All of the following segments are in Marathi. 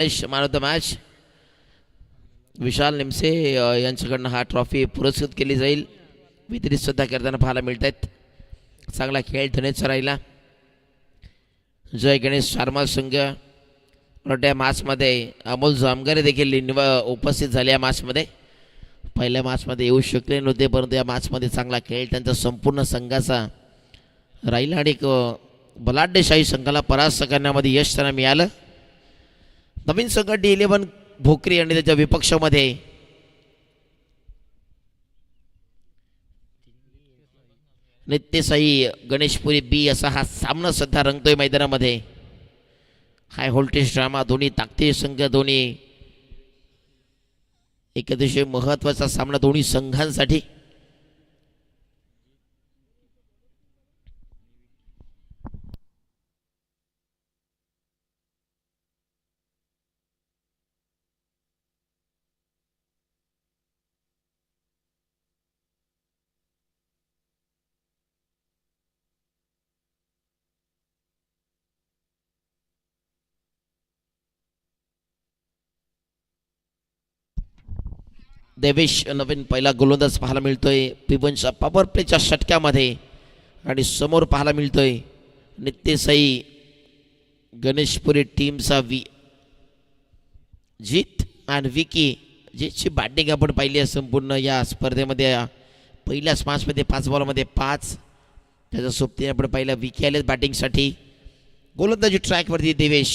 मॅन ऑफ द मॅच विशाल निमसे यांच्याकडनं हा ट्रॉफी पुरस्कृत केली जाईल. वितरित सुद्धा करताना पाहायला मिळत आहेत. चांगला खेळ धनेचा राहिला. जय गणेश शारमा संघ मोठ्या मॅचमध्ये अमोल जामगारे देखील उपस्थित झाले. या मॅचमध्ये पहिल्या मॅचमध्ये येऊ शकले नव्हते, परंतु या मॅचमध्ये चांगला खेळ त्यांचा संपूर्ण संघाचा राहिला आणि एक बलाढ्यशाही संघाला परास्त करण्यामध्ये यश त्यांना मिळालं. नवीन संघ D11 भोकरी आणि त्याच्या विपक्षामध्ये नित्यसाई गणेशपुरी बी असा हा सामना सध्या रंगतोय मैदानामध्ये. हाय व्होल्टेज ड्रामा, दोन्ही ताकदीचे संघ, दोन्ही एक अतिशय महत्वाचा सामना दोन्ही संघांसाठी. देवेश नवीन पहिला गोलंदाज पाहायला मिळतोय पिबनच्या पॉवर प्लेच्या षटक्यामध्ये आणि समोर पाहायला मिळतोय नित्यसाई गणेशपुरी टीमचा जीत आणि विकी. जीतची बॅटिंग आपण पाहिली आहे संपूर्ण या स्पर्धेमध्ये. पहिल्याच मॅचमध्ये 5 बॉलमध्ये 5 त्याच्या सोबतीने आपण पाहिलं. विकी आले बॅटिंगसाठी. गोलंदाजी ट्रॅकवरती देवेश.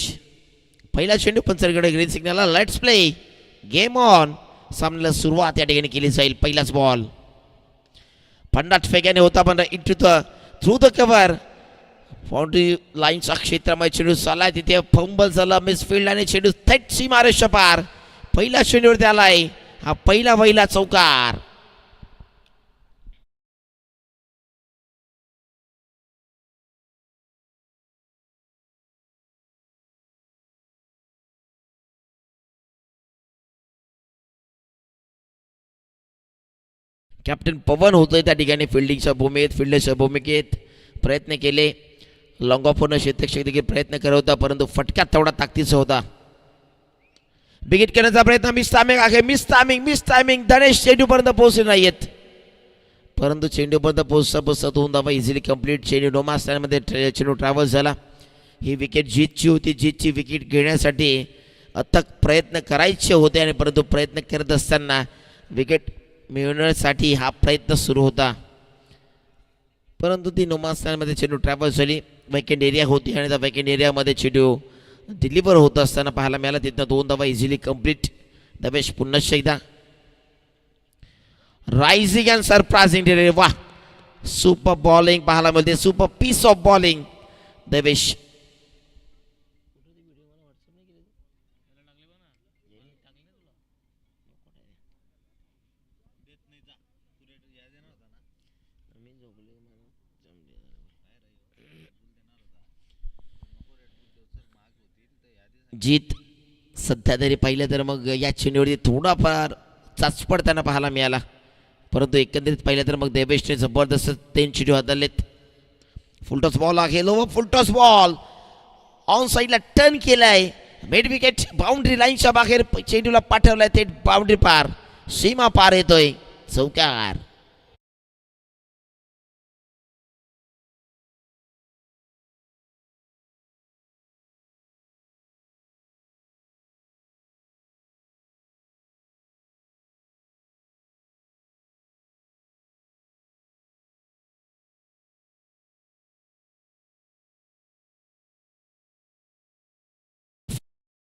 पहिला चेंडू पंचरकडे ग्रीन सिग्नलला. Let's play game on. सामन्याला सुरुवात या ठिकाणी केली जाईल. पहिलाच बॉल फंडाट फेक्याने होता पण into the through the cover boundary लाईनच्या क्षेत्रामध्ये चेंडू चाललाय. तिथे फंबल झाला, मिसफिल्ड आणि चेंडू थेट सीमारेषा पार. पहिला चेंडूवरती आलाय हा पहिला चौकार. कॅप्टन पवन होतोय त्या ठिकाणी फिल्डिंगच्या भूमिकेत, फिल्डरच्या भूमिकेत प्रयत्न केले. लॉंग ऑफ होणं शेतक्षक देखील प्रयत्न करत होता, परंतु फटक्यात तेवढा ताकदीचा होता. बिगिट करण्याचा प्रयत्न. मिस टायमिंग धनेश चेंडूपर्यंत पोहोचले नाहीयेत, परंतु चेंडूपर्यंत पोहोचता 2 धावा इझिली कंप्लीट. चेंडू नो मास्टरमध्ये चेंडू ट्रॅव्हल झाला. ही विकेट जीतची होती. जीतची विकेट घेण्यासाठी अथक प्रयत्न करायचे होते आणि परंतु प्रयत्न करत असताना विकेट मिळवण्यासाठी हा प्रयत्न सुरू होता, परंतु ती नोमास्थानमध्ये चेंडू ट्रॅव्हल झाली. वॅकेंट एरिया होती आणि त्या वॅकेंट एरियामध्ये चेंडू डिलिव्हर होत असताना पाहायला मिळाला. तिथनं 2 धावा इझिली कंप्लीट. दवेश पुन्हा एकदा रायझिंग अँड सरप्रायझिंग डिलिव्हरी. वा, सुपर बॉलिंग पाहायला मिळते. Super piece of bowling Davesh. Jeet सध्या तरी पाहिलं तर मग या चेंडूवरती थोडाफार चाचपड त्यांना पाहायला मिळाला, परंतु एकंदरीत पाहिलं तर मग देवेशने जबरदस्त 3 चेंडू हाताळलेत. फुलटॉस बॉल आहे. लो फुलटॉस बॉल ऑन साईडला टर्न केलाय. मिड विकेट बाउंड्री लाईनच्या बाहेर चेंडूला पाठवलाय. ते बाउंड्री पार, सीमा पार येतोय. चौकार.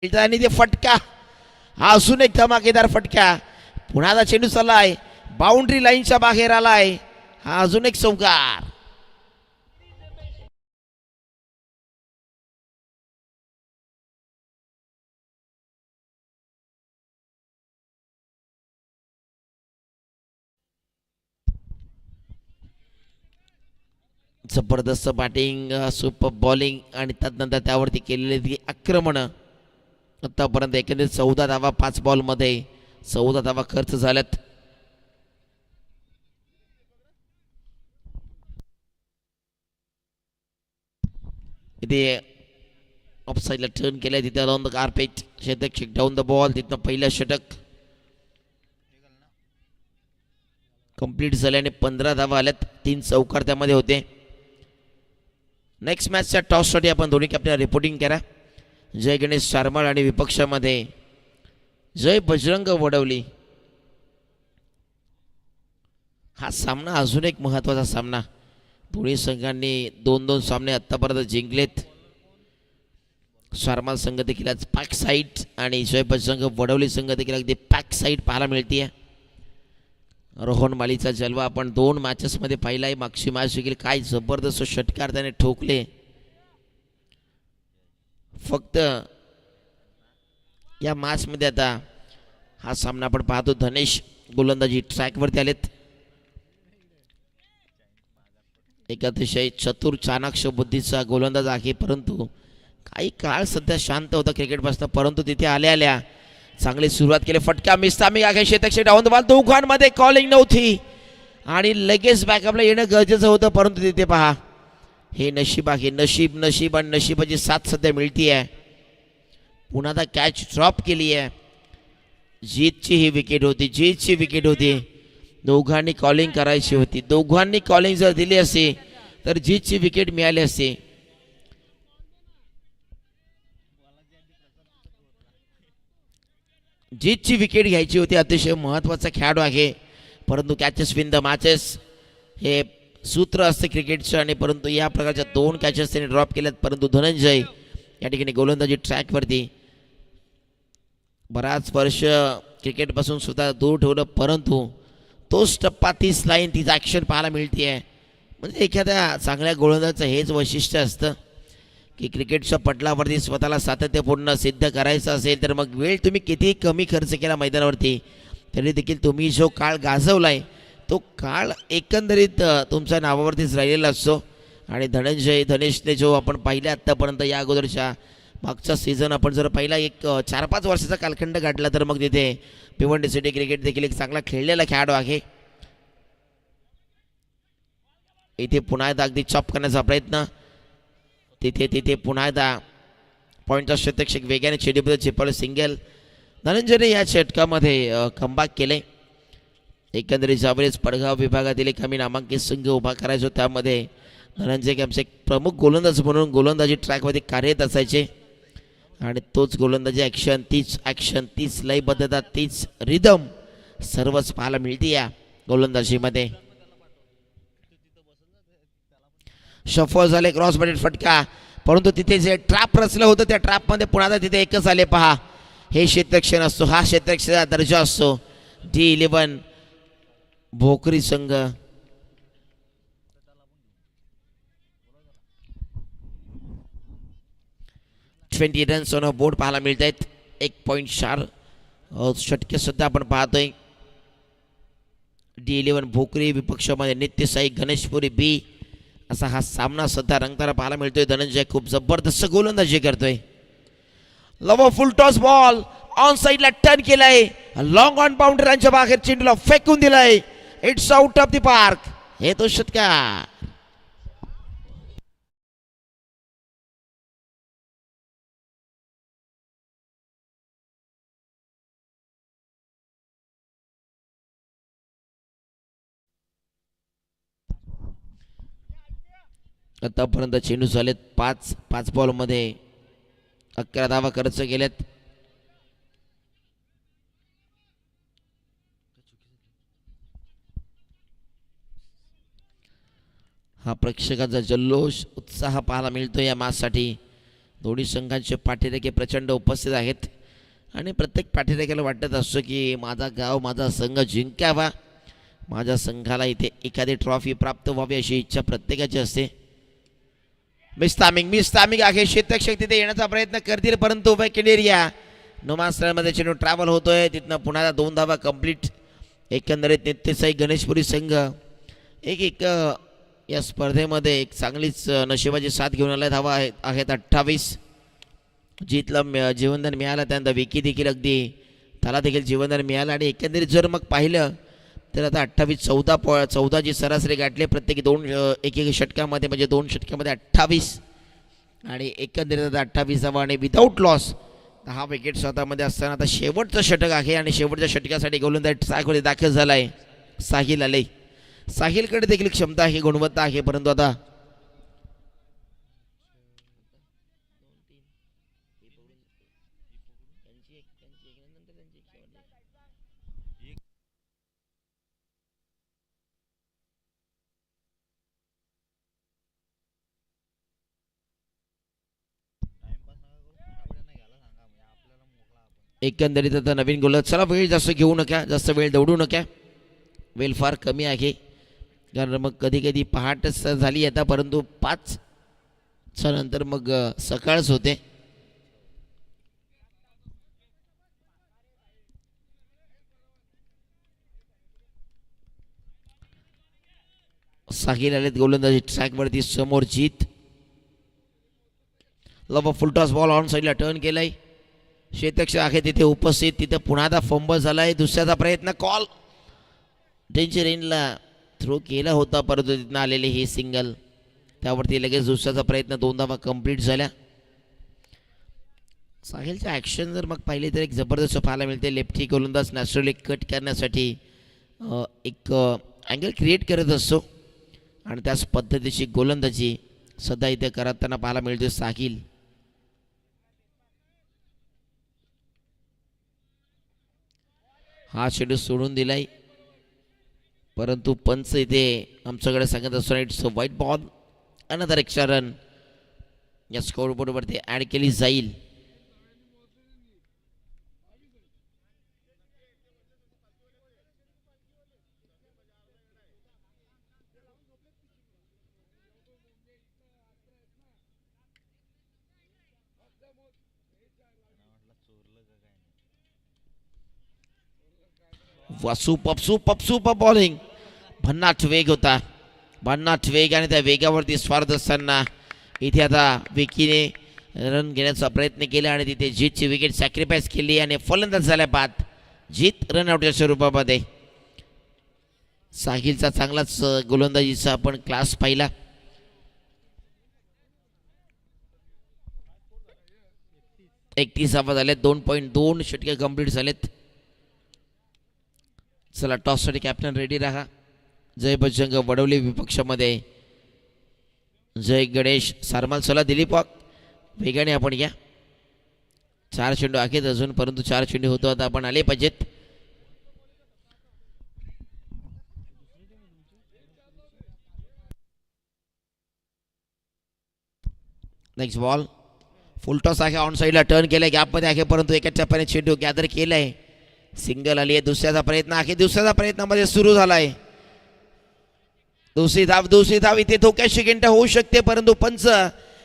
आणि ते फटका, हा अजून एक धमाकेदार फटका. पुन्हा चेंडू चाललाय, बाउंड्री लाईनच्या बाहेर आलाय. हा अजून एक चौकार. जबरदस्त बॅटिंग, सुपर बॉलिंग आणि त्यानंतर त्यावरती केलेली ती आक्रमण. आतापर्यंत एकंदरीत 14 धावा 5 बॉलमध्ये 14 धावा खर्च झाल्यात. इथे ऑफ साईडला टर्न केलाय तिथे ऑन द कार्पेट. षटक डाऊन द बॉल. तिथनं पहिलं षटक कंप्लीट झाल्याने 15 धावा आल्यात. 3 चौकार त्यामध्ये होते. नेक्स्ट मॅचच्या टॉससाठी आपण दोन्ही कॅप्टन रिपोर्टिंग करा. जय गणेश शारमाळ आणि विपक्षामध्ये जय बजरंग वडवली. हा सामना अजून एक महत्त्वाचा सामना. दोन्ही संघांनी 2-2 सामने आत्तापर्यंत जिंकलेत. शारमाल संघ देखील आज पॅक साईड आणि जय बजरंग वडवली संघ देखील अगदी पॅक साईड पाहायला मिळते. रोहन मालीचा जलवा आपण 2 मॅचेसमध्ये पाहिला आहे. मागची मॅच देखील काय जबरदस्त षटकार त्याने ठोकले. फक्त या मॅचमध्ये आता हा सामना आपण पाहतो. धनेश गोलंदाजी ट्रॅकवरती आलेत. एक अतिशय चतुर चाणाक्ष बुद्धीचा गोलंदाज आहे, परंतु काही काळ सध्या शांत होता क्रिकेटपासून, परंतु तिथे आल्या आल्या चांगली सुरुवात केली. फटका मिस्तामी आहे. शेतक डाऊन द बॉल. दोघांमध्ये कॉलिंग नव्हती आणि लगेच बॅकअपला येणं गरजेचं होतं, परंतु तिथे पहा हे नशीब आहे. नशीब नशीब आणि नशिबाची साथ सध्या मिळती आहे. पुन्हा आता कॅच ड्रॉप केली आहे. जीतची ही विकेट होती. जीतची विकेट होती. दोघांनी कॉलिंग करायची होती. दोघांनी कॉलिंग जर दिली असती तर जीतची विकेट मिळाली असती. जीतची विकेट घ्यायची होती. अतिशय महत्त्वाचा खेळाडू आहे, परंतु कॅचेस विन द मॅचेस हे सूत्र असते क्रिकेटचं. आणि परंतु या प्रकारच्या 2 कॅचेस त्यांनी ड्रॉप केल्यात. परंतु धनंजय या ठिकाणी गोलंदाजी ट्रॅकवरती बराच वर्ष क्रिकेटपासून सुद्धा दूर ठेवलं, परंतु तोच टप्पा 30 लाईन 30 ॲक्शन पाहायला मिळते आहे. म्हणजे एखाद्या चांगल्या गोलंदाजाचं हेच वैशिष्ट्य असतं की क्रिकेटच्या पटलावरती स्वतःला सातत्यपूर्ण सिद्ध करायचं असेल तर मग वेळ तुम्ही कितीही कमी खर्च केला मैदानावरती तरी देखील तुम्ही जो काळ गाजवला आहे तो काळ एकंदरीत तुमच्या नावावरतीच राहिलेला असतो. आणि धनेशने जो आपण पाहिला आत्तापर्यंत या अगोदरच्या मागचा सीझन आपण जर पहिला एक 4-5 वर्षाचा कालखंड गाठला तर मग तिथे भिवंडी सिटी क्रिकेट देखील एक चांगला खेळलेला खेळाडू आहे. इथे पुन्हा एकदा अगदी चॉप करण्याचा प्रयत्न. तिथे पुन्हा एकदा पॉईंटचा शतक वेगाने चेडीमध्ये चिपवलं. सिंगल. धनंजयने या षटकामध्ये कमबॅक केले. एकंदरीत ज्यावेळेस पडगाव विभागातील एक आम्ही नामांकित संघ उभा करायचो त्यामध्ये धनंजय आमचे एक प्रमुख गोलंदाज म्हणून गोलंदाजी ट्रॅकमध्ये कार्यरत असायचे. आणि तोच गोलंदाजी ॲक्शन तीच लयबद्धता तीच रिदम सर्वच पाहायला मिळते या गोलंदाजीमध्ये. शफल झाले. क्रॉस बॅटेड फटका, परंतु तिथे जे ट्रॅप रचलं होतं त्या ट्रॅपमध्ये पुन्हा तिथे एकच आले. पहा हे क्षेत्ररक्षण असतो. हा क्षेत्ररक्षणाचा दर्जा असतो. D11 भोकरी संघ. ट्वेंटी रन्स ऑन बोर्ड पाहायला मिळत आहेत. 1.4 षटके सुद्धा आपण पाहतोय. D11 भोकरी विपक्षामध्ये नित्यसाई गणेशपुरी बी असा हा सामना सध्या रंगताना पाहायला मिळतोय. धनंजय खूप जबरदस्त गोलंदाजी करतोय. लव फुल टॉस बॉल ऑन साईडला टर्न केलाय. लॉंग ऑन बाउंड्रीच्या बाहेर चेंडूला फेकून दिलाय. It's out of the park. हे तो षटकार. आतापर्यंत चेंडू झालेत 5 बॉलमध्ये 11 धावा खर्च केल्यात. हा प्रेक्षकांचा जल्लोष उत्साह पाहायला मिळतो या मॅचसाठी. दोन्ही संघांचे पाठीरेखे प्रचंड उपस्थित आहेत आणि प्रत्येक पाठीरेखेला वाटत असतो की माझा गाव माझा संघ जिंकावा, माझ्या संघाला इथे एखादी ट्रॉफी प्राप्त व्हावी अशी इच्छा प्रत्येकाची असते. मिस तामिंग आहे. क्षेत्ररक्षक तिथे येण्याचा प्रयत्न करतील, परंतु विकेट एरिया नुमास्थळमध्ये चेंडू ट्रॅव्हल होतोय. तिथनं पुन्हा 2 धावा कंप्लीट. एकंदरीत नित्यसाई गणेशपुरी संघ एक या स्पर्धेमध्ये एक चांगलीच नशिबाची साथ घेऊन आल्या. धावा आहेत 28. जीतला जीवनदान मिळालं, त्यानंतर विकी देखील अगदी त्याला देखील जीवनदान मिळालं. आणि एकंदरीत जर मग पाहिलं तर आता 28-14 जी सरासरी गाठले प्रत्येकी 2 एक षटकामध्ये, म्हणजे 2 षटकामध्ये 28 आणि एकंदरीत 28वा आणि विदाऊट लॉस 10 विकेट स्वतःमध्ये असताना आता शेवटचं षटक आहे आणि शेवटच्या षटकासाठी गोलंदाज ट्रॅकमध्ये दाखल झाला आहे साहिल आले. साहिलकडे देखील क्षमता आहे, गुणवत्ता आहे, परंतु आता एकंदरीत आता नवीन गोलंदाज. चला वेळ जास्त घेऊ नका, जास्त वेळ दौडू नका, वेळ फार कमी आहे. कारण मग कधी कधी पहाटच झाली आता, परंतु 5च्या नंतर मग सकाळच होते. साहिल आलेत गोलंदाजी ट्रॅकवरती समोर जीत. लव फुलटॉस बॉल ऑन साईडला टर्न केलाय. शेतक्ष आहे तिथे उपस्थित. तिथे पुन्हा आता फंबल झालाय. दुसऱ्याचा प्रयत्न, कॉल डेंजर इनला थ्रो केला होता, परंतु तिथनं आलेले हे सिंगल. त्यावरती लगेच दुसऱ्याचा प्रयत्न, 2 धावा कंप्लीट झाल्या. साहिलचं ॲक्शन जर मग पाहिले तर एक जबरदस्त पाहायला मिळते. लेफ्टी गोलंदाज नॅचरली कट करण्यासाठी एक अँगल क्रिएट करत असतो आणि त्याच पद्धतीची गोलंदाजी सध्या इथे करताना पाहायला मिळते साहिल. हा शेड्यूल सोडून दिलाय, परंतु पंच इथे आमच्याकडे सांगत असतो it's white ball. Another extra run या स्कोअरबोर्डवरती ॲड केली जाईल. Super bowling. भन्नाट वेग होता, भन्नाट वेग, आणि त्या वेगावरती स्वार असताना इथे आता विकीने रन घेण्याचा प्रयत्न केला आणि तिथे जीतची विकेट सॅक्रिफाईस केली आणि फलंदाज झाल्या बाद. जीत रनआउटच्या स्वरूपामध्ये. साहिलचा चांगलाच गोलंदाजीचा आपण क्लास पाहिला. एकतीस धावा झालेत, 2.2 षटके कंप्लीट झालेत. चला टॉससाठी कॅप्टन रेडी राहा. जय बजरंग वडवली विपक्षामध्ये जय गणेश सारमाल. चला दिलीप वाघ वेगाने आपण या. 4 चेंडू आहेत अजून, परंतु 4 चेंडू होतो आता आपण आले पाहिजेत. नेक्स्ट बॉल फुल टॉस आहे, ऑन साईडला टर्न केलाय, गॅपमध्ये आहे, परंतु एका टप्प्याने चेंडू गॅदर केलाय. सिंगल आली आहे. दुसऱ्याचा प्रयत्न आहे, दुसऱ्याचा प्रयत्नामध्ये सुरू झालाय. दुसरी धाव इथे धोक्याची घंटा होऊ शकते, परंतु पंच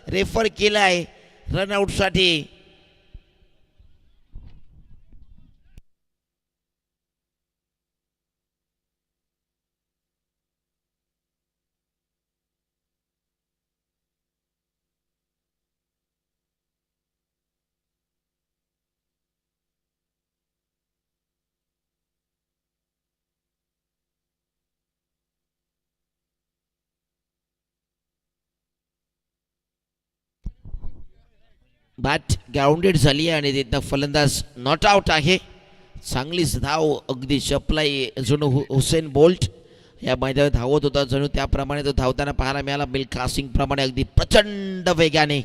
रेफर केलाय रनआउट साठी. बॅट ग्राउंडेड झाली आणि तिथं फलंदाज नॉट आउट आहे. चांगलीच धाव, अगदी चपलाई जणू हुसेन बोल्ट या मैदानात धावत होता, जणू त्याप्रमाणे तो धावताना पाहायला मिळाला. मिल्खा सिंग प्रमाणे अगदी प्रचंड वेगाने.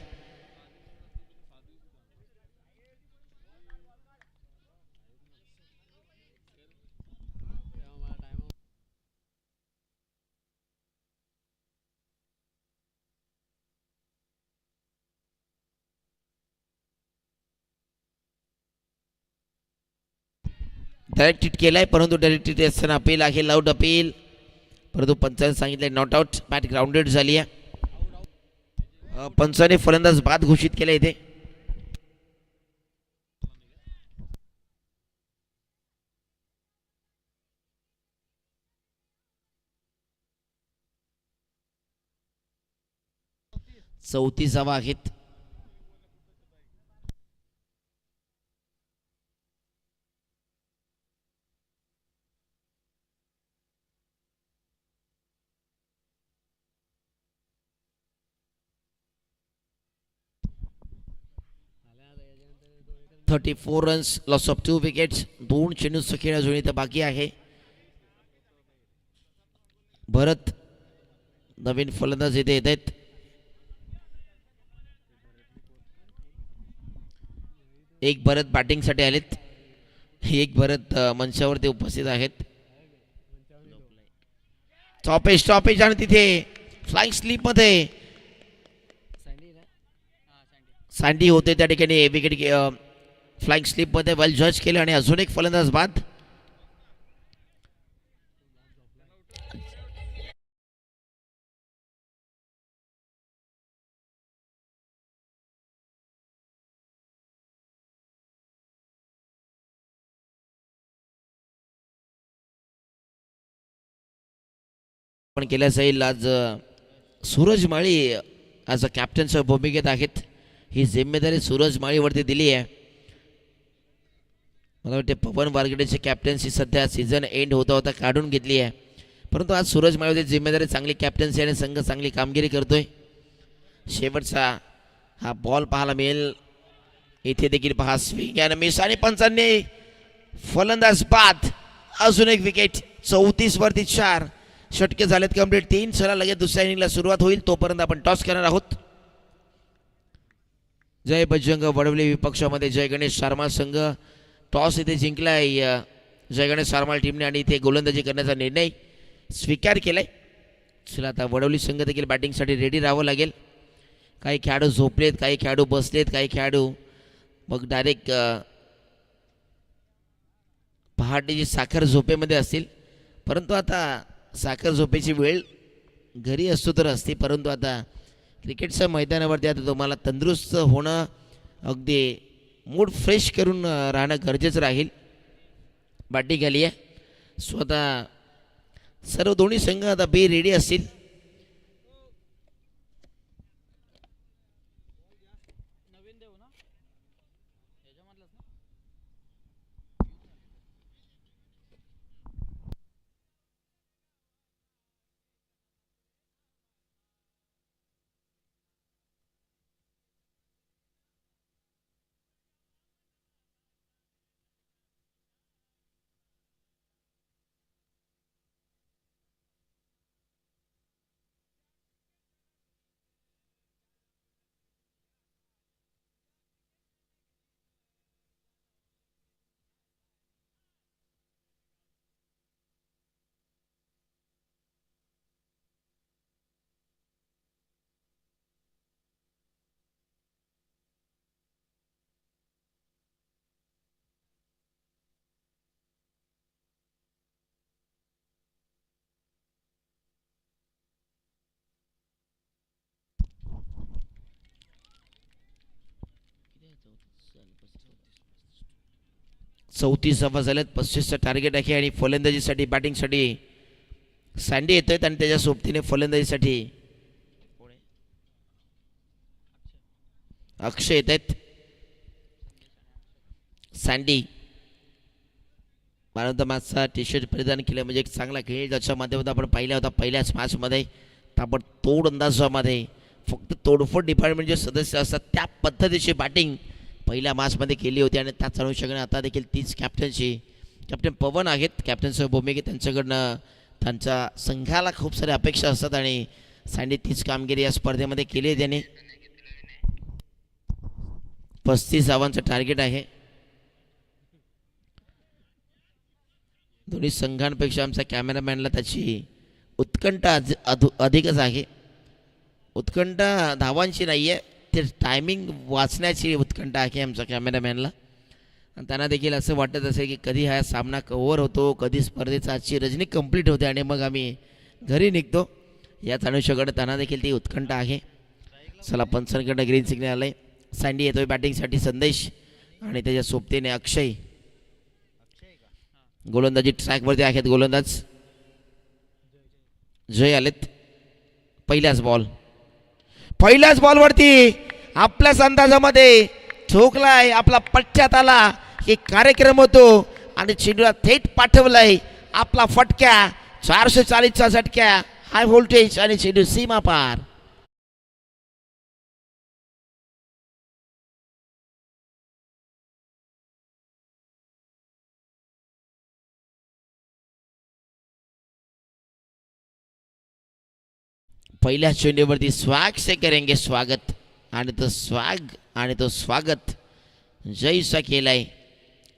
डायरेक्ट हिट केलाय, परंतु डायरेक्ट हिट असताना अपील आहे, लाऊड अपील, परंतु पंचाने सांगितले नॉट आउट. बॅट ग्राउंडेड झाली आहे. पंचाने फलंदाज बाद घोषित केला इथे. चौतीस धावा आहेत. 34 रन्स, लॉस ऑफ 2 विकेट्स. 2 चेंडूंचा खेळ अजून इथं बाकी आहे. भरत नवीन फलंदाज इथे येत आहेत. एक भरत बॅटिंगसाठी आलेत, एक भरत मंचावरती उपस्थित आहेत. स्टॉपेज आणि तिथे फ्लाइंग स्लीप मध्ये सँडी होते त्या ठिकाणी विकेट फ्लाइंग स्लीप मध्ये वेल जज केले आणि अजून एक फलंदाज बाद. पण केल्या जाईल. आज सूरज माळी ॲज अ कॅप्टनच्या भूमिकेत आहेत. ही जिम्मेदारी सूरज माळीवरती दिली आहे. मला वाटते पवन वारगडेची कॅप्टन्सी सध्या सीझन एंड होता होता काढून घेतली आहे, परंतु आज सूरज माळीवरती जिम्मेदारी, चांगली कॅप्टन्सी आणि संघ चांगली कामगिरी करतोय. शेवटचा हा बॉल पाहायला मिळेल. इथे देखील पहा स्विंग आणि मिस आणि पंचांनी फलंदाज बाद. अजून एक विकेट. 34 वरती 4 षटके झालेत कंप्लीट. 3 चला लगेच दुसऱ्या इनिंगला सुरुवात होईल. तोपर्यंत आपण टॉस करणार आहोत. जय बजरंग वडवली विपक्षामध्ये जय गणेश शारमाल संघ टॉस इथे जिंकलाय जय गणेश शारमाल टीमने आणि इथे गोलंदाजी करण्याचा निर्णय स्वीकार केलाय. चला आता वडवली संघ देखील बॅटिंगसाठी रेडी राहावं लागेल. काही खेळाडू झोपलेत, काही खेळाडू बसलेत, काही खेळाडू मग डायरेक्ट पहाटेची साखर झोपेमध्ये असतील. परंतु आता साखर झोपेची वेळ घरी असतो तर असते, परंतु आता क्रिकेटच्या मैदानावरती आता तुम्हाला तंदुरुस्त होणं, अगदी मूड फ्रेश करून राहणं गरजेचं राहील. बॅटिंग आली आहे. स्वतः सर्व दोन्ही संघ आता बी रेडी असतील. चौतीस धावा झाल्यात. 35चं टार्गेट आहे आणि फलंदाजीसाठी बॅटिंगसाठी सँडी येत आहेत आणि त्याच्या सोबतीने फलंदाजीसाठी अक्षय येत आहेत. सँडी मॅन ऑफ द मॅचचा टी शर्ट परिधान केलं म्हणजे एक चांगला खेळ ज्याच्या माध्यमातून आपण पाहिला होता पहिल्याच मॅचमध्ये. ताबडतोड अंदाजामध्ये फक्त तोडफोड डिपार्टमेंटचे सदस्य असतात त्या पद्धतीची बॅटिंग पहिल्या मॅचमध्ये केली होती आणि त्याच अनुषंगाने आता देखील तीच कॅप्टन पवन आहेत कॅप्टनच्या भूमिकेत. त्यांच्याकडनं त्यांच्या संघाला खूप साऱ्या अपेक्षा असतात आणि सँडी तीच कामगिरी या स्पर्धेमध्ये केली आहे त्याने. 35 धावांचं टार्गेट आहे. दोन्ही संघांपेक्षा आमच्या कॅमेरामॅनला त्याची उत्कंठा अधिकच आहे. उत्कंठा धावांची नाही आहे, ते टायमिंग वाचण्याची उत्कंठा आहे आमच्या कॅमेरामॅनला. आणि त्यांना देखील असं वाटत असेल की कधी हा सामना कव्हर होतो, कधी स्पर्धेचा आजची रजनी कंप्लीट होते आणि मग आम्ही घरी निघतो. याच अनुषंगाने त्यांना देखील ती उत्कंठा आहे. चला पंचांकडनं ग्रीन सिग्नल आलं आहे. सँडी येतोय बॅटिंगसाठी. संदेश आणि त्याच्या सोबतीने अक्षय गोलंदाजी ट्रॅकवरती आहेत. गोलंदाज जय आलेत. पहिल्याच बॉलवरती आपल्याच अंदाजामध्ये ठोकलाय, आपला पट्ट्यात आला की कार्यक्रम होतो आणि चेंडूला थेट पाठवलाय. आपला फटक्या 440चा झटक्या, हाय व्होल्टेज आणि चेंडू सीमा पार. पहिल्या चेंडूवरती स्वॅग से करेंगे स्वागत आणि तो स्वॅग आणि तो स्वागत जयसा केलाय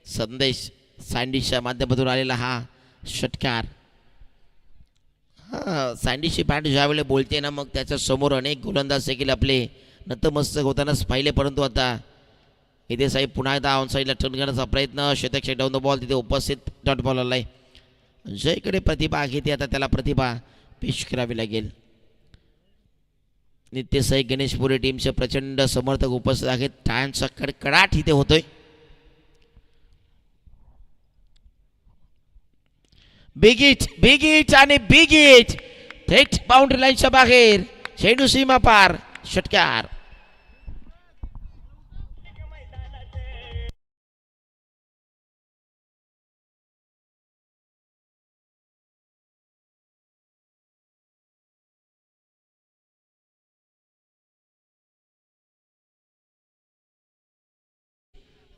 संदेश सँडीच्या माध्यमातून आलेला हा षटकार. हां, सँडीची बॅट ज्यावेळेला बोलते ना मग त्याच्या समोर अनेक गोलंदाज देखील आपले नतमस्तक होतानाच पाहिले, परंतु आता इथे साहेब पुन्हा एकदा ऑन साईडला टर्न करण्याचा प्रयत्न, शतक डाऊन द बॉल तिथे उपस्थित डॉट बॉल आलाय. जयकडे प्रतिभा आहे ती आता त्याला प्रतिभा पेश करावी लागेल. नित्य साई गणेशपुरी टीमचे प्रचंड समर्थक उपस्थित आहेत. टाळ्यांचा कडकडाट इथे होतोय. बिग हिट आणि बिग हिट थेट बाउंड्री लाईनच्या बाहेर, चेंडू सीमा पार, षटकार.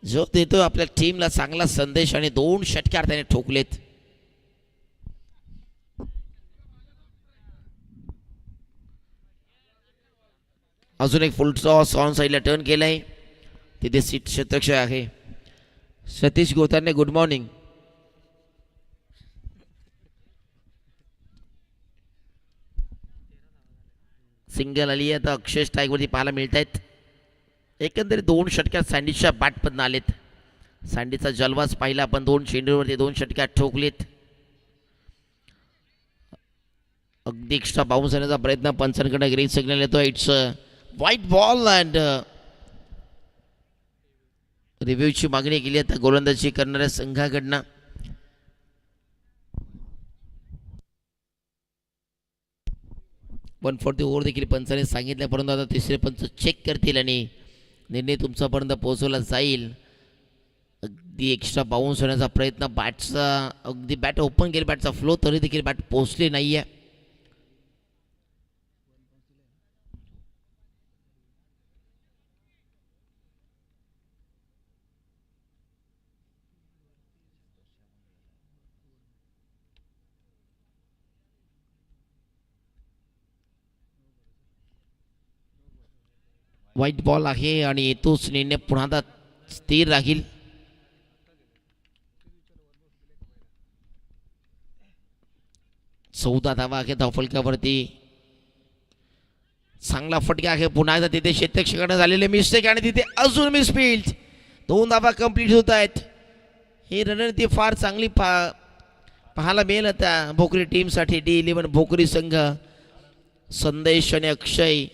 जो देतो आपल्या टीमला चांगला संदेश आणि 2 षटकार त्याने ठोकलेत. अजून एक फुल टॉस ऑन साईडला टर्न केलाय, तिथे सीट क्षेत्ररक्षक आहे सतीश गोतारने. Good morning. सिंगल आली आहे, आता अक्षय स्ट्राईकवरती पाहायला मिळत आहेत. एकंदरीत 2 षटकार सँडीच्या बॅटमधून आलेत. सँडीचा जलवाच पाहिला आपण, 2 चेंडूवरती 2 षटकार ठोकलेत. अगदी एक्स्ट्रा बाउन्स येण्याचा प्रयत्न, पंचांकडे ग्रीन सिग्नल येतो. इट्स व्हाईट बॉल अँड रिव्ह्यूची मागणी केली आता गोलंदाजी करणाऱ्या संघाकडनं. वन फॉर दी ओव्हर देखील पंचाने सांगितलं, परंतु आता तिसरे पंच चेक करतील आणि निर्णय तुमच्यापर्यंत पोहोचवला जाईल. अगदी एक्स्ट्रा बाउन्स होण्याचा प्रयत्न, बॅटचा अगदी बॅट ओपन केली, बॅटचा फ्लो, तरी देखील बॅट पोहोचली नाही आहे. व्हाईट बॉल आहे आणि तोच निर्णय पुन्हा स्थिर राहील. चौदा धावा आहे धावफलकावरती. चांगला फटका आहे पुन्हा एकदा तिथे क्षेत्ररक्षकाने झालेले मिस्टेक आणि तिथे अजून मिसफील्ड. 2 धावा कंप्लीट होत आहेत. ही रणनीती फार चांगली पाहायला मिळेल आता भोकरी टीमसाठी. D11 भोकरी संघ संदेश आणि अक्षय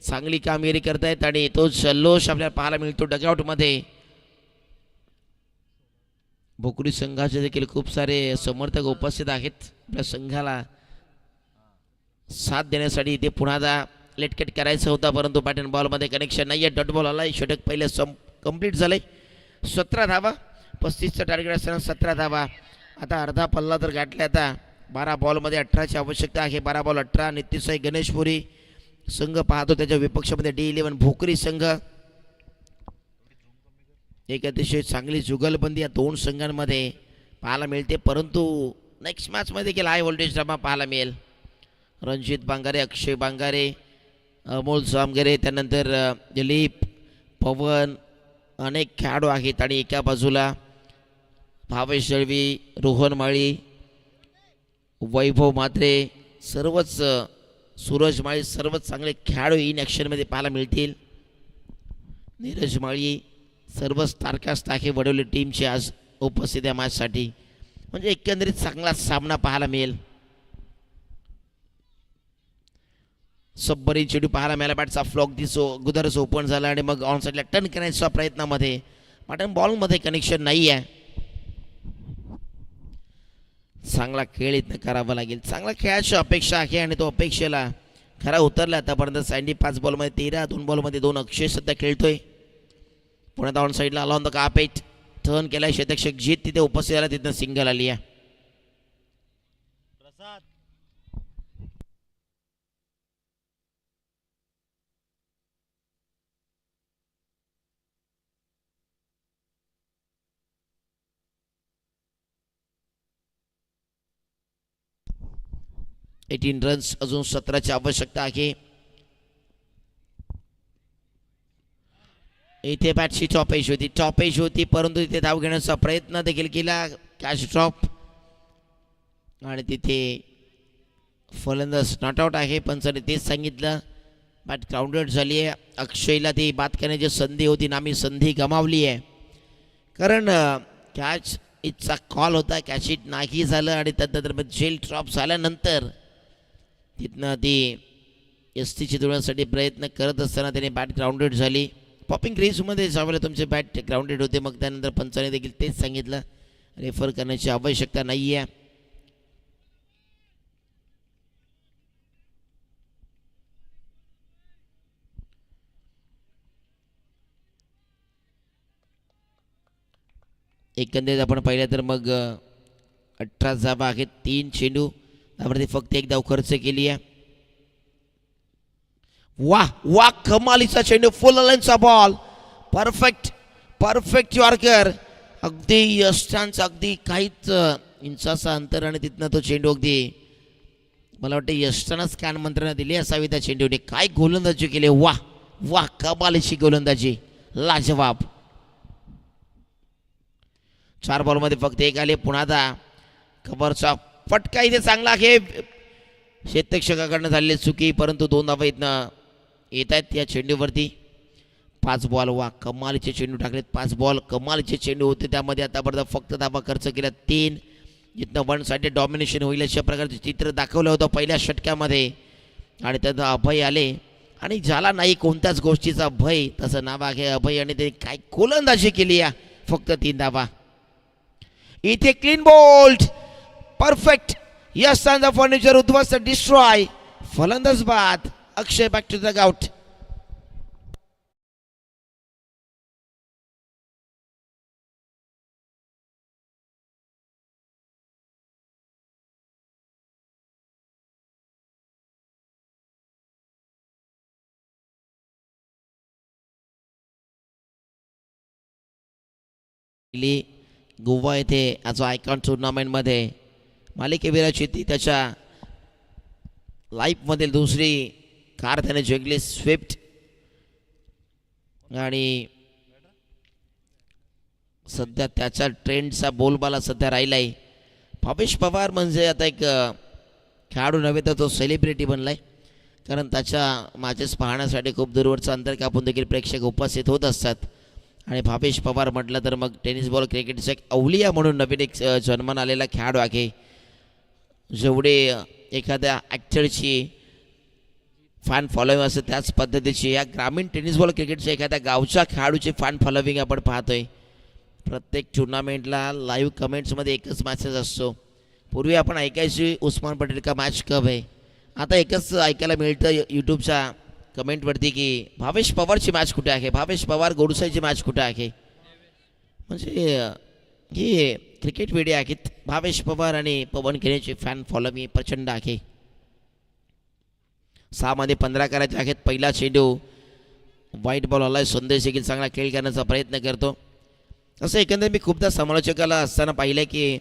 चांगली कामगिरी करतायत आणि तो जल्लोष आपल्याला पाहायला मिळतो डगआउटमध्ये. भोकरी संघाचे देखील खूप सारे समर्थक उपस्थित आहेत आपल्या संघाला साथ देण्यासाठी. इथे पुन्हा लेटकेट करायचं होता, परंतु बॅट अँड बॉलमध्ये कनेक्शन नाही आहे. डॉट बॉल आलाय, षटक पहिले कंप्लीट झालंय. 17 धावा, 35चं टार्गेट असताना 17 धावा. आता अर्धा पल्ला तर गाठला. आता 12 बॉलमध्ये 18ची आवश्यकता आहे. 12 बॉल 18. नित्यसाई गणेशपुरी संघ पाहतो त्याच्या विपक्षामध्ये D11 भोकरी संघ. एक अतिशय चांगली जुगलबंदी या 2 संघांमध्ये पाहायला मिळते, परंतु नेक्स्ट मॅचमध्ये देखील हाय व्होल्टेज ड्रामा पाहायला मिळेल. रणजित बांगारे, अक्षय बांगारे, अमोल जामगरे, त्यानंतर दिलीप, पवन, अनेक खेळाडू आहेत. आणि एका बाजूला भावेश दळवी, रोहन माळी, वैभव म्हात्रे, सर्वच सूरज माळी, सर्वच चांगले खेळाडू इन ॲक्शनमध्ये पाहायला मिळतील. नीरज माळी, सर्वच तारकास्ट आहे वडवली टीमची आज उपस्थित या मॅचसाठी. म्हणजे एकंदरीत चांगला सामना पाहायला मिळेल. सबरी चेंडू पाहायला मिळाला. बॅटचा फ्लॉक अगोदरच ओपन झाला आणि मग ऑन साईडला टर्न करण्याच्या प्रयत्नामध्ये बॅटन बॉलमध्ये कनेक्शन नाही आहे. चांगला खेळ इथं करावा लागेल. चांगला खेळाची अपेक्षा आहे आणि तो अपेक्षेला खरा उतरला आतापर्यंत. सँडी 5 बॉलमध्ये 13, 2 बॉलमध्ये 2. अक्षय सध्या खेळतोय. पुण्यात ऑन साईडला आला होता कापेट टर्न केलाय. क्षेत्ररक्षक जीत तिथे उपस्थित झाला, तिथं सिंगल आली आहे. 18 रन्स, अजून 17ची आवश्यकता आहे. इथे बॅटची टॉप एज होती परंतु तिथे धाव घेण्याचा प्रयत्न देखील केला. कॅच ड्रॉप आणि तिथे फलंदाज नॉट आउट आहे. पंचाने तेच सांगितलं, बॅट ग्राउंडेड झाली आहे. अक्षयला ती बाद करण्याची संधी होती, नामी संधी गमावली आहे. कारण कॅच इथचा कॉल होता, कॅच हिट नाही झालं आणि त्यानंतर जेल ड्रॉप झाल्यानंतर तिथनं ती एस टी चिरवण्यासाठी प्रयत्न करत असताना त्याने बॅट ग्राउंडेड झाली. पॉपिंग क्रीजमध्ये ज्यावेळेला तुमचे बॅट ग्राउंडेड होते मग त्यानंतर पंचाने देखील तेच सांगितलं, रेफर करण्याची आवश्यकता नाही आहे. एकंदरीत आपण पाहिलं तर मग 18 धावा आहेत, 3 चेंडू, त्यावरती फक्त एक धाव खर्च केली आहे. वाह वाह, कमालीचा चेंडू, फुल लाईनचा बॉल, परफेक्ट यॉर्कर. अगदी यष्टांचा अगदी काहीच इंचाचा अंतर आणि तिथनं तो चेंडू अगदी मला वाटतं यष्टानंच कान मंत्र्यांना दिली असावी त्या चेंडूने. काय गोलंदाजी केली, वाह वाह, कमालीची गोलंदाजी, लाजवाब. 4 बॉलमध्ये फक्त एक आले. पुन्हा कव्हरचा फटका इथे चांगला आहे, क्षेत्ररक्षकाकडनं झालेली चुकी, परंतु 2 धावा इथनं येत आहेत या चेंडूवरती. 5 बॉल, वा कमालीचे चेंडू टाकलेत. 5 बॉल कमालीचे चेंडू होते, त्यामध्ये आतापर्यंत फक्त धावा खर्च केल्या 3. जिथनं 1 साइडेड डॉमिनेशन होईल अशा प्रकारचे चित्र दाखवलं होतं पहिल्या षटकामध्ये आणि त्यानं अभय आले आणि झाला नाही कोणत्याच गोष्टीचा भय, तसं नाव आहे अभय आणि त्यांनी काय गोलंदाजी केली आहे, फक्त 3 धावा. इथे clean bowled, perfect. Yes the furniture उद्ध्वस्त, डिस्ट्रॉय. फलंदाज बाद, Akshay back to the out. Goa येथे आज आयकॉन टुर्नामेंटमध्ये मालिकेवीराची ती त्याच्या लाईफमधील दुसरी कार त्याने जिंकली, स्विफ्ट. आणि सध्या त्याचा ट्रेंडचा बोलबाला सध्या राहिलाय. भावेश पवार म्हणजे आता एक खेळाडू नव्हे तर तो सेलिब्रिटी बनलाय, कारण त्याच्या मॅचेस पाहण्यासाठी खूप दूरवरचं अंतर कापून देखील प्रेक्षक उपस्थित होत असतात. आणि भावेश पवार म्हटलं तर मग टेनिस बॉल क्रिकेटचा एक अवलिया म्हणून नवीन एक जन्मान आलेला खेळाडू आहे. जेवढे एखाद्या ॲक्टरची फॅन फॉलोविंग असते त्याच पद्धतीची या ग्रामीण टेनिस बॉल क्रिकेटच्या एखाद्या गावच्या खेळाडूची फॅन फॉलोविंग आपण पाहतोय. प्रत्येक टुर्नामेंटला लाईव्ह कमेंट्समध्ये एकच मॅचेस असतो. पूर्वी आपण ऐकायची उस्मान पटेल का मॅच कब आहे, आता एकच ऐकायला मिळतं यूट्यूबच्या कमेंटवरती की भावेश पवारची मॅच कुठे आहे, भावेश पवार गोडसाईची मॅच कुठे आहे. म्हणजे हे क्रिकेट व्हिडिओ आहेत. भावेश पवार आणि पवन खेळेची फॅन फॉलोविंग प्रचंड आहे. 6 मध्ये 15 करायचे आहेत. पहिला चेंडू वाईट बॉल आलाय. संदेश देखील चांगला खेळ करण्याचा प्रयत्न करतो. असं एकंदरीत मी खूपदा समालोचकाला असताना पाहिलं की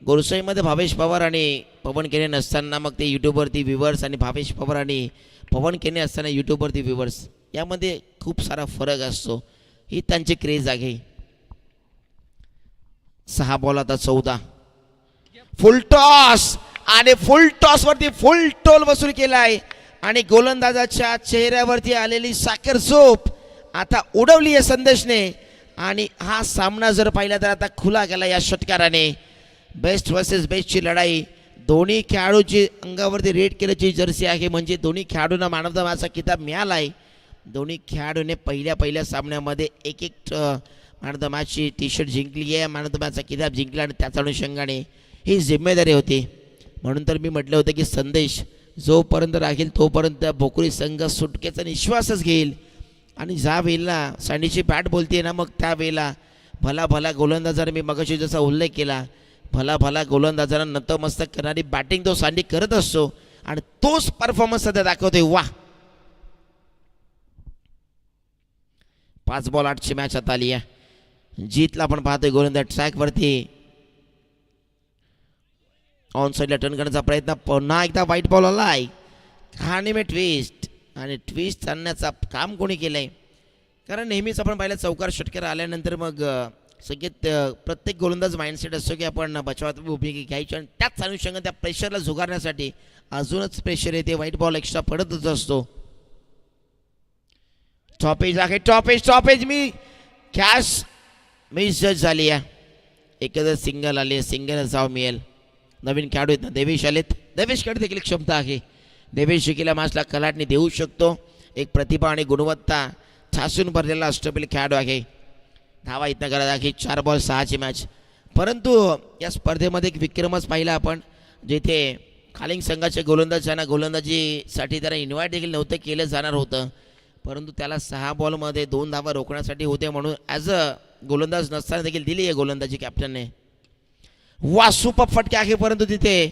गोडसाईमध्ये भावेश पवार आणि पवन खेळे नसताना मग ते यूट्यूबवरती व्ह्यूवर्स आणि भावेश पवार आणि पवन केने असताना यूट्यूबवरती व्ह्यूवर्स यामध्ये खूप सारा फरक असतो. ही त्यांची क्रेज आहे. 6 बॉल आता 14. फुल टॉस आणि फुल टॉसवरती फुल टोल वसूल केलाय आणि गोलंदाजाच्या चेहऱ्यावरती आलेली साखर झोप आता उडवली आहे संदेशने. आणि हा सामना जर पाहिला तर आता खुला गेला या षटकाराने. बेस्ट वर्सेस बेस्टची लढाई. दोन्ही खेळाडूची अंगावरती रेड केल्याची जर्सी आहे, म्हणजे दोन्ही खेळाडूंना मॅन ऑफ द मॅचचा किताब मिळाला आहे. दोन्ही खेळाडूने पहिल्या सामन्यामध्ये एक मॅन ऑफ द मॅचची टी शर्ट जिंकली आहे, मॅन ऑफ द मॅचचा किताब जिंकला आणि त्याच अनुषंगाने ही जिम्मेदारी होती. म्हणून तर मी म्हटलं होतं की संदेश जोपर्यंत राहील तोपर्यंत भोकरी संघ सुटकेचा निश्वासच घेईल. आणि ज्या वेळेला सँडीची बॅट बोलते ना मग त्यावेळेला भला गोलंदाजाने मी मगाशी जसा उल्लेख केला, भला गोलंदाजांना नतमस्तक करणारी बॅटिंग तो सँडी करत असतो आणि तोच परफॉर्मन्स सध्या दाखवतोय. वा 5 बॉल 8ची मॅच आता आली आहे. जीतला आपण पाहतोय गोलंदाज ट्रॅकवरती ऑन साईडला टर्न करण्याचा प्रयत्न, पुन्हा एकदा व्हाईट बॉल आलाय आणि मी ट्विस्ट, आणि ट्विस्ट आणण्याचा काम कोणी केलंय? कारण नेहमीच आपण पाहिलं चौकार षटकार आल्यानंतर मग सगळ्यात प्रत्येक गोलंदाज माइंडसेट असतो की आपण बचावात भूमिका घ्यायची आणि त्याच अनुषंगाने त्या प्रेशरला झुगारण्यासाठी अजूनच प्रेशर येते, व्हाईट बॉल एक्स्ट्रा पडतच असतो. टॉपेज आहे, टॉपेज मी कॅश मिस जज झाली आहे. एकदा सिंगल आली, सिंगल जाव मिळेल. नवीन खेळाडू आहेत ना देवेश आलेत, देवेशकडे देखील क्षमता आहे. देवेश शिकीला मासला कलाटणी देऊ शकतो. एक प्रतिभा आणि गुणवत्ता ठासून भरलेला अष्टपैलू खेळाडू आहे. धावा इथं करत आहे. 4 बॉल 6ची मॅच. परंतु या स्पर्धेमध्ये एक विक्रमच पाहिला आपण, जिथे खालिंग संघाचे गोलंदाज ज्यांना गोलंदाजीसाठी त्याला इन्व्हाइट देखील नव्हतं केलं जाणार होतं, परंतु त्याला 6 बॉलमध्ये 2 धावा रोखण्यासाठी होते म्हणून ॲज अ गोलंदाज नसताना देखील दिली आहे गोलंदाजी कॅप्टनने. वा सुपर फटके आहे, परंतु तिथे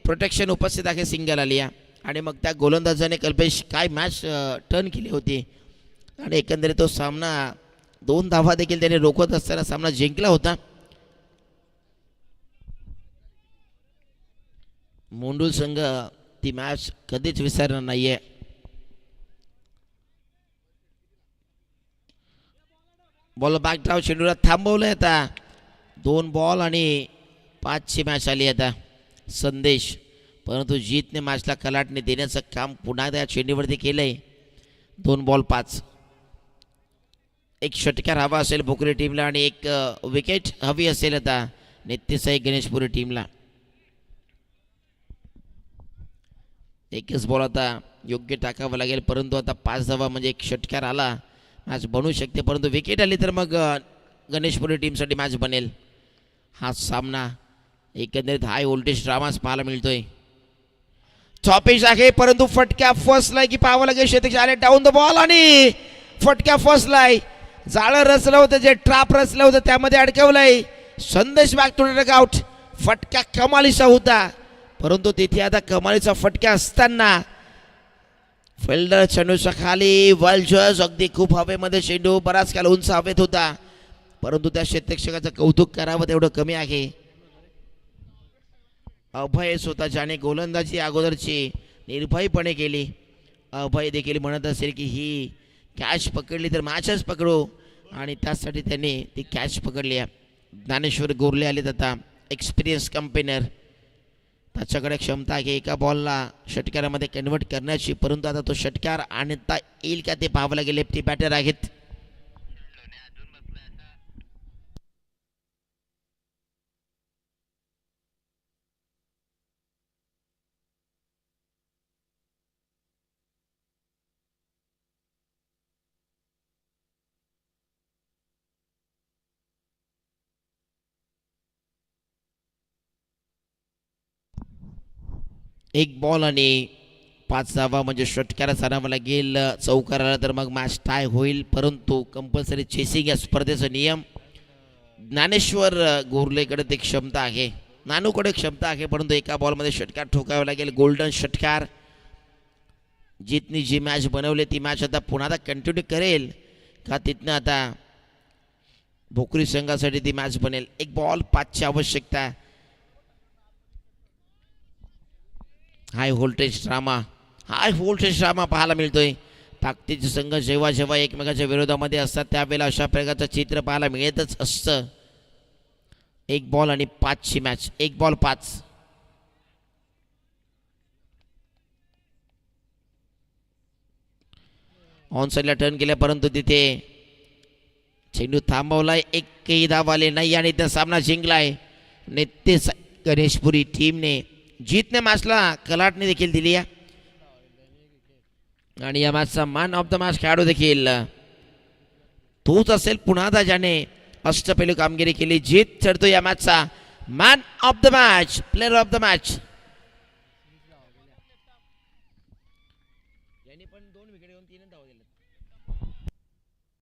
प्रोटेक्शन उपस्थित आहे. सिंगल आली आहे आणि मग त्या गोलंदाजाने कल्पेश काय मॅच टर्न केली होती आणि एकंदरीत तो सामना 2 धावा देखील त्याने रोखत असताना सामना जिंकला होता. मुंडूल संघ ती मॅच कधीच विसरणार नाहीये. बॉल बॅकड्राव चेंडूला थांबवलंय आता. 2 बॉल आणि 5ची मॅच आली आता. संदेश, परंतु जीतने मॅचला कलाटणी देण्याचं काम पुन्हा त्या चेंडूवरती केलंय. 2 बॉल 5. एक षटकार हवा असेल भोकरी टीमला आणि एक विकेट हवी असेल आता नित्यसाई गणेशपुरी टीमला. एकच बॉल आता योग्य टाकावं लागेल, परंतु आता 5 धावा म्हणजे एक षटकार आला मॅच बनू शकते, परंतु विकेट आली तर मग गणेशपुरी टीमसाठी मॅच बनेल. हा सामना एकंदरीत हाय व्होल्टेज ड्रामाच पाहायला मिळतोय. टॉपेज आहे, परंतु फटक्या फसलाय की पाहावं लागेल. शेतक आले डाऊन द बॉल आणि फटक्या फसलाय. जाळं रचलं होतं, जे ट्रॅप रचलं होतं त्यामध्ये अडकवलंय. संदेश बॅक टू द आउट. फटका कमालीचा होता, परंतु तिथे आता कमालीचा फटका असताना फिल्डर चेंडूच्या खाली वल्जर्स अगदी खूप हवेमध्ये चेंडू बराच काल उंच हवेत होता, परंतु त्या क्षेत्ररक्षकाचं कौतुक करावं तेवढं कमी आहे. अभय स्वतः ज्याने गोलंदाजी अगोदरची निर्भयपणे केली. अभय देखील म्हणत असेल की ही कॅच पकडली तर मॅचच पकडू, आणि त्यासाठी त्यांनी ती कॅच पकडली आहे. ज्ञानेश्वर गोरले आलेत आता, एक्सपिरियन्स कंपेनर. त्याच्याकडे क्षमता आहे एका बॉलला षटकारामध्ये कन्वर्ट करण्याची, परंतु आता तो षटकार आणता येईल का ते पाहावं लागेल. लेफ्टी बॅटर आहेत. एक बॉल आणि 5 धावा म्हणजे षटकारात आणावं लागेल. चौकार आला तर मग मॅच टाय होईल, परंतु कंपल्सरी चेसिंग या स्पर्धेचा नियम. ज्ञानेश्वर गोरलेकडे ते क्षमता आहे, नानूकडे क्षमता आहे, परंतु एका बॉलमध्ये षटकार ठोकावं लागेल. गोल्डन षटकार. जीतनी जी मॅच बनवली ती मॅच आता पुन्हा कंटिन्यू करेल का तिथनं आता भोकरी संघासाठी ती मॅच बनेल. 1 बॉल 5ची आवश्यकता. हाय व्होल्टेज ड्रामा पाहायला मिळतोय. ताकदीचे संघ जेव्हा जेव्हा एकमेकाच्या विरोधामध्ये असतात त्यावेळेला अशा प्रकारचं चित्र पाहायला मिळतच असतं. 1 बॉल आणि 5ची मॅच. 1 बॉल 5. ऑन साईडला टर्न केल्या, परंतु तिथे चेंडू थांबवलाय. एकही धाव आले नाही आणि त्या सामना जिंकलाय नित्य गणेशपुरी टीमने. जीतने मॅचला कलाटणी देखील दिली आहे आणि या मॅचचा मॅन ऑफ द मॅच खेळाडू देखील तोच असेल पुन्हा ज्याने अष्टपैलू कामगिरी केली. जीत चढतो या मॅचचा man of the match, player of the match.